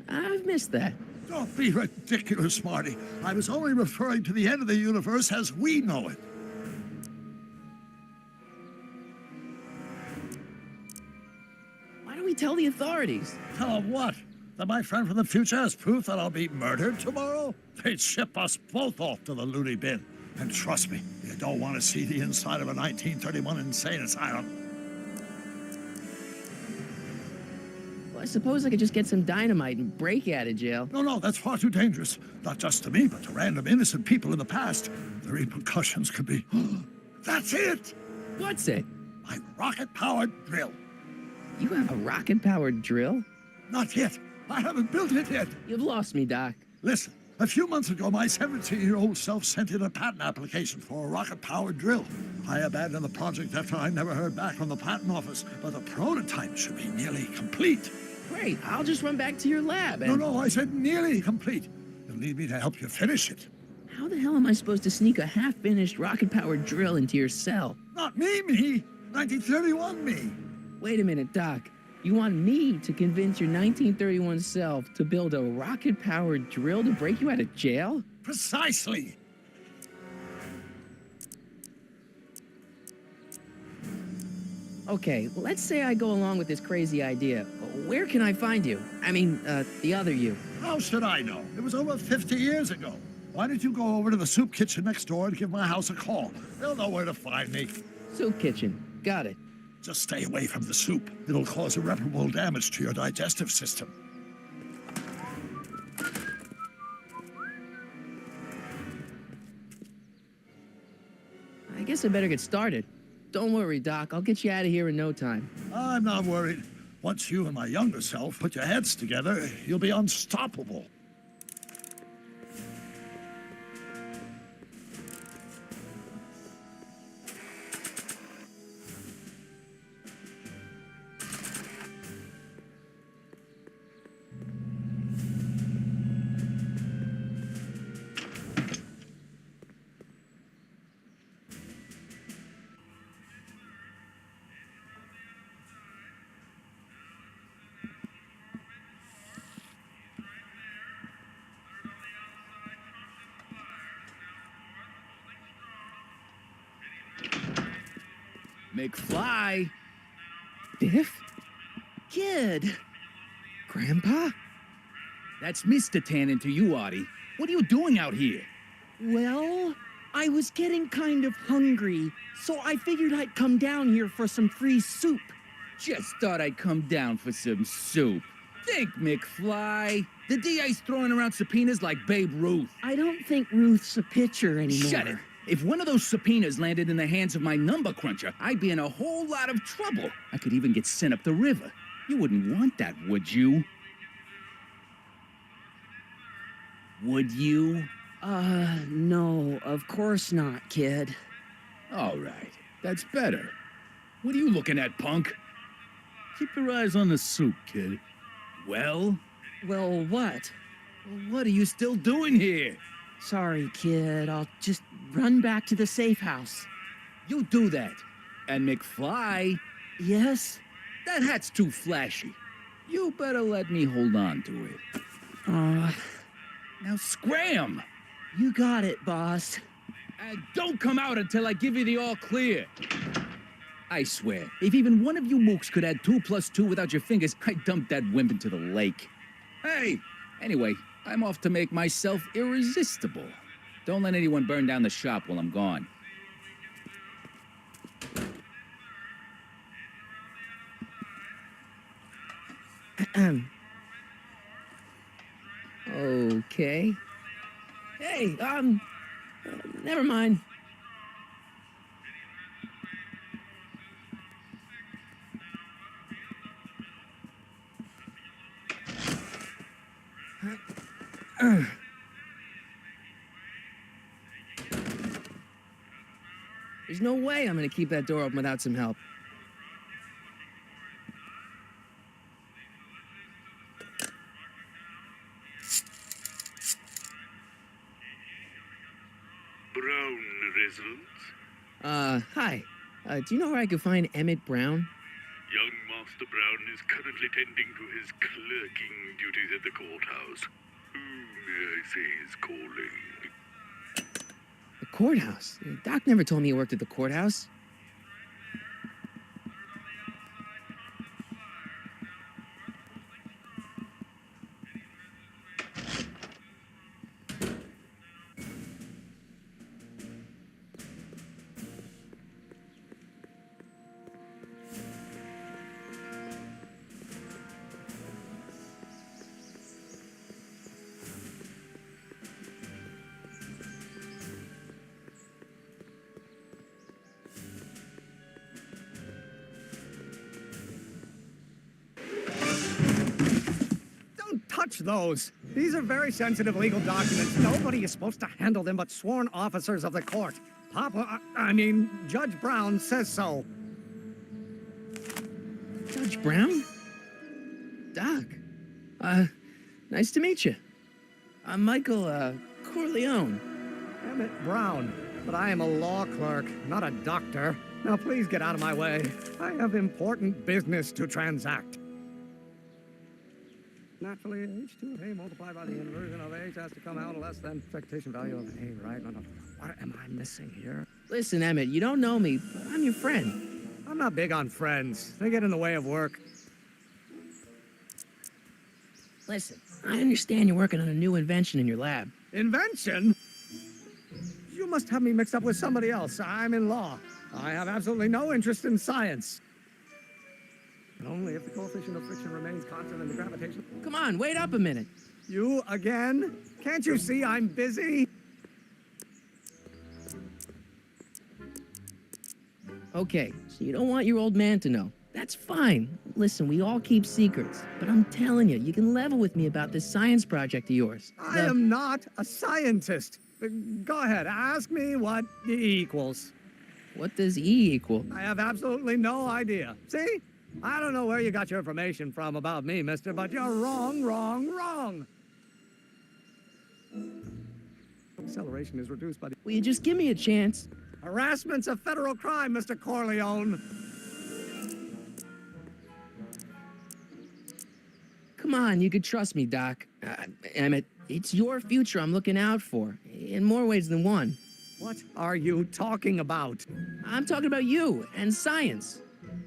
I've missed that. Don't be ridiculous, Marty. I was only referring to the end of the universe as we know it. Why don't we tell the authorities? Tell them what? That my friend from the future has proof that I'll be murdered tomorrow? They'd ship us both off to the loony bin. And trust me, you don't want to see the inside of a 1931 insane asylum. Well, I suppose I could just get some dynamite and break out of jail. No, that's far too dangerous. Not just to me, but to random innocent people in the past. The repercussions could be... That's it! What's it? My rocket-powered drill. You have a rocket-powered drill? Not yet. I haven't built it yet. You've lost me, Doc. Listen, a few months ago, my 17-year-old self sent in a patent application for a rocket-powered drill. I abandoned the project after I never heard back from the patent office, but the prototype should be nearly complete. Great, I'll just run back to your lab and... No, I said nearly complete. You'll need me to help you finish it. How the hell am I supposed to sneak a half-finished rocket-powered drill into your cell? Not me. 1931 me. Wait a minute, Doc. You want me to convince your 1931 self to build a rocket-powered drill to break you out of jail? Precisely. Okay, let's say I go along with this crazy idea. Where can I find you? I mean, the other you. How should I know? It was over 50 years ago. Why don't you go over to the soup kitchen next door and give my house a call? They'll know where to find me. Soup kitchen. Got it. Just stay away from the soup. It'll cause irreparable damage to your digestive system. I guess I better get started. Don't worry, Doc. I'll get you out of here in no time. I'm not worried. Once you and my younger self put your heads together, you'll be unstoppable. McFly! Biff? Kid! Grandpa? That's Mr. Tannen to you, Artie. What are you doing out here? Well, I was getting kind of hungry, so I figured I'd come down here for some free soup. Just thought I'd come down for some soup. Think, McFly. The DA's throwing around subpoenas like Babe Ruth. I don't think Ruth's a pitcher anymore. Shut it. If one of those subpoenas landed in the hands of my number cruncher, I'd be in a whole lot of trouble. I could even get sent up the river. You wouldn't want that, would you? Would you? No, of course not, kid. All right, that's better. What are you looking at, punk? Keep your eyes on the soup, kid. Well, Well, what? what are you still doing here? Sorry, kid. I'll just run back to the safe house. You do that. And McFly, Yes? that hat's too flashy. You better let me hold on to it. Now scram! You got it, boss. And don't come out until I give you the all clear. I swear, if even one of you mooks could add 2 + 2 without your fingers, I'd dump that wimp into the lake. Hey, anyway, I'm off to make myself irresistible. Don't let anyone burn down the shop while I'm gone. Okay. Hey, never mind. There's no way I'm gonna keep that door open without some help. Brown results? Hi. Do you know where I could find Emmett Brown? Young Master Brown is currently tending to his clerking duties at the courthouse. Who, may I say, is calling? The courthouse? Doc never told me he worked at the courthouse. Touch those. These are very sensitive legal documents. Nobody is supposed to handle them but sworn officers of the court. Judge Brown says so. Judge Brown? Doc. Nice to meet you. I'm Michael, Corleone. Emmett Brown. But I am a law clerk, not a doctor. Now please get out of my way. I have important business to transact. Naturally, h2 of A multiplied by the inversion of H has to come out less than expectation value of A, right? No. What am I missing here? Listen, Emmett, you don't know me, but I'm your friend. I'm not big on friends. They get in the way of work. Listen, I understand you're working on a new invention in your lab. Invention? You must have me mixed up with somebody else. I'm in law. I have absolutely no interest in science. But only if the coefficient of friction remains constant in the gravitation. Come on, wait up a minute. You again? Can't you see I'm busy? Okay, so you don't want your old man to know. That's fine. Listen, we all keep secrets. But I'm telling you, you can level with me about this science project of yours. I am not a scientist. Go ahead, ask me what E equals. What does E equal? I have absolutely no idea. See? I don't know where you got your information from about me, mister, but you're wrong, wrong, wrong. Acceleration is reduced by the... Will you just give me a chance? Harassment's a federal crime, Mr. Corleone. Come on, you could trust me, Doc. Emmett, it's your future I'm looking out for, in more ways than one. What are you talking about? I'm talking about you and science.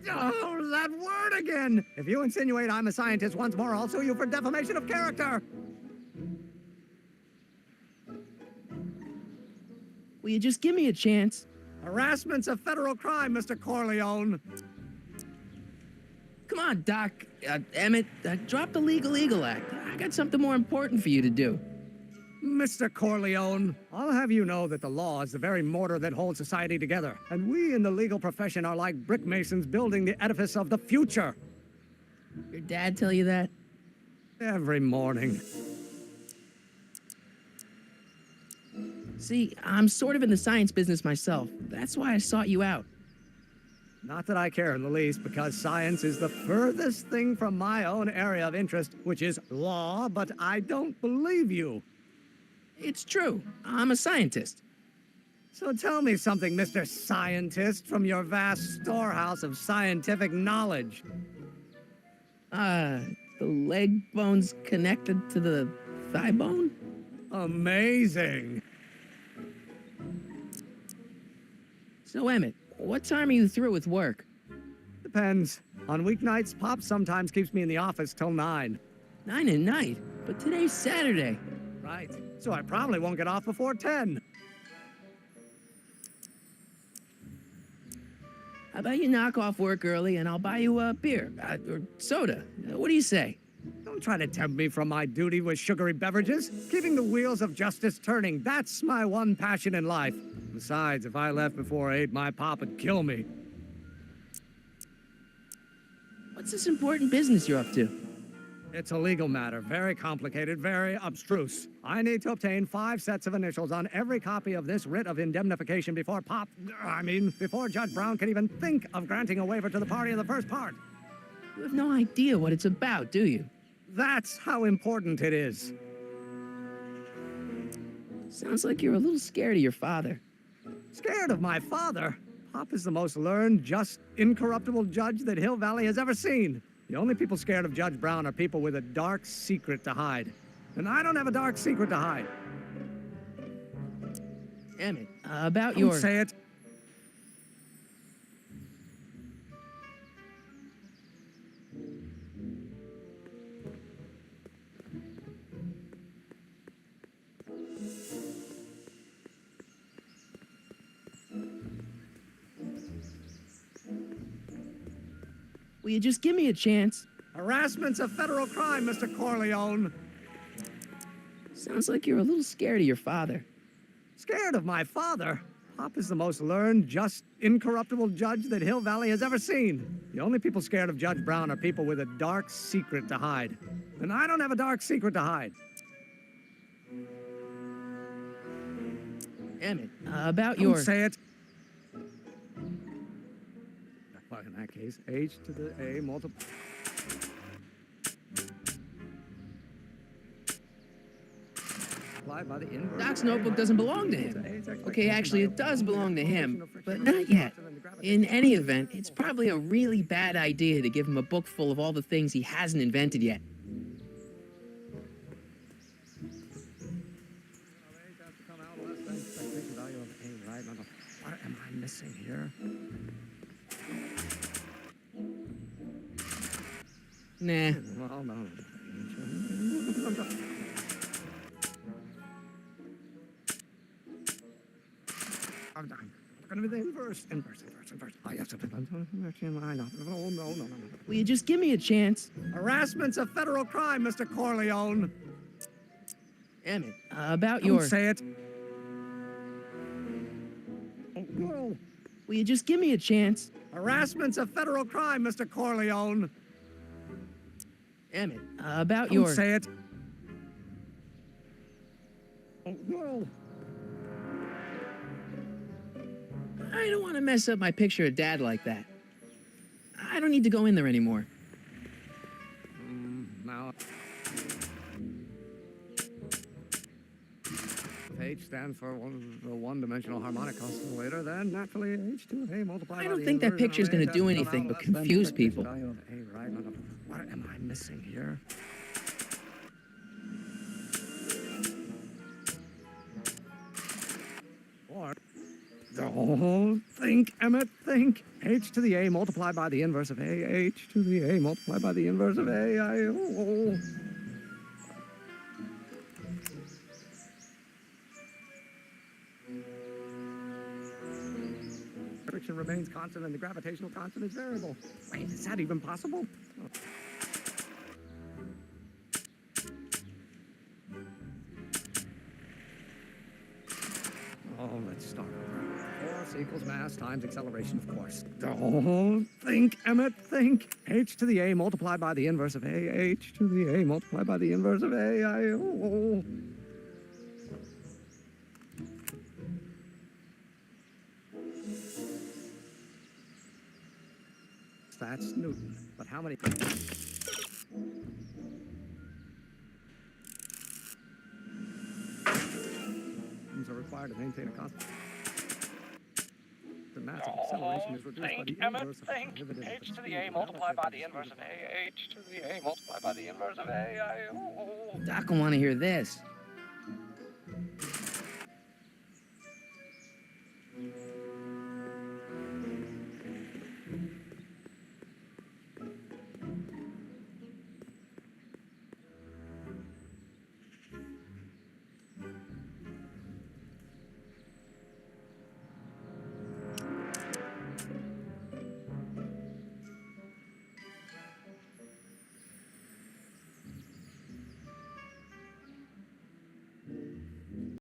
Oh, that word again! If you insinuate I'm a scientist once more, I'll sue you for defamation of character. Will you just give me a chance? Harassment's a federal crime, Mr. Corleone. Come on, Doc. Emmett, drop the Legal Eagle Act. I got something more important for you to do. Mr. Corleone, I'll have you know that the law is the very mortar that holds society together, and we in the legal profession are like brick masons building the edifice of the future. Your dad tell you that? Every morning. See, I'm sort of in the science business myself. That's why I sought you out. Not that I care in the least, because science is the furthest thing from my own area of interest, which is law, but I don't believe you. It's true. I'm a scientist. So tell me something, Mr. Scientist, from your vast storehouse of scientific knowledge. The leg bone's connected to the thigh bone? Amazing. So, Emmett, what time are you through with work? Depends. On weeknights, Pop sometimes keeps me in the office till 9. 9 at night? But today's Saturday. Right. So I probably won't get off before 10. How about you knock off work early and I'll buy you a beer or soda? What do you say? Don't try to tempt me from my duty with sugary beverages. Keeping the wheels of justice turning, that's my one passion in life. Besides, if I left before 8, my pop would kill me. What's this important business you're up to? It's a legal matter, very complicated, very abstruse. I need to obtain 5 sets of initials on every copy of this writ of indemnification before before Judge Brown can even think of granting a waiver to the party in the first part. You have no idea what it's about, do you? That's how important it is. Sounds like you're a little scared of your father. Scared of my father? Pop is the most learned, just, incorruptible judge that Hill Valley has ever seen. The only people scared of Judge Brown are people with a dark secret to hide. And I don't have a dark secret to hide. Emmett, about Don't say it. Will you just give me a chance? Harassment's a federal crime, Mr. Corleone. Sounds like you're a little scared of your father. Scared of my father? Pop is the most learned, just, incorruptible judge that Hill Valley has ever seen. The only people scared of Judge Brown are people with a dark secret to hide. And I don't have a dark secret to hide. Emmett, about Don't your... say it. Well, in that case, H to the A multiplied. By the inverse. Doc's notebook doesn't belong to him. Okay, actually, it does belong to him, but not yet. In any event, it's probably a really bad idea to give him a book full of all the things he hasn't invented yet. missing here? Nah. Well, no. I'm going to be the inverse. Oh, yes. No. Will you just give me a chance? Harassment's a federal crime, Mr. Corleone. Emmett, about Don't your... say it. Will you just give me a chance? Harassment's a federal crime, Mr. Corleone. Emmett, about Don't your... say it. I don't want to mess up my picture of Dad like that. I don't need to go in there anymore. Now... If H stands for the one-dimensional harmonic oscillator, then naturally H2A multiplied by I don't the think that inversion picture's of going A to do does anything not but less than confuse the people. value of A, right? No. What am I missing here? Or... Oh, think, Emmett, think. H to the A multiplied by the inverse of A. H to the A multiplied by the inverse of A. Friction remains constant and the gravitational constant is variable. Wait, is that even possible? Oh, let's start over. Force equals mass times acceleration, of course. Oh, think, Emmett, think. H to the A multiplied by the inverse of A. H to the A multiplied by the inverse of A. That's Newton. But how many... are required to maintain a constant. The mass of acceleration is reduced by the inverse of the derivative. H to the A multiplied by the inverse of A. H to the A multiplied by the inverse of A. Doc will want to hear this.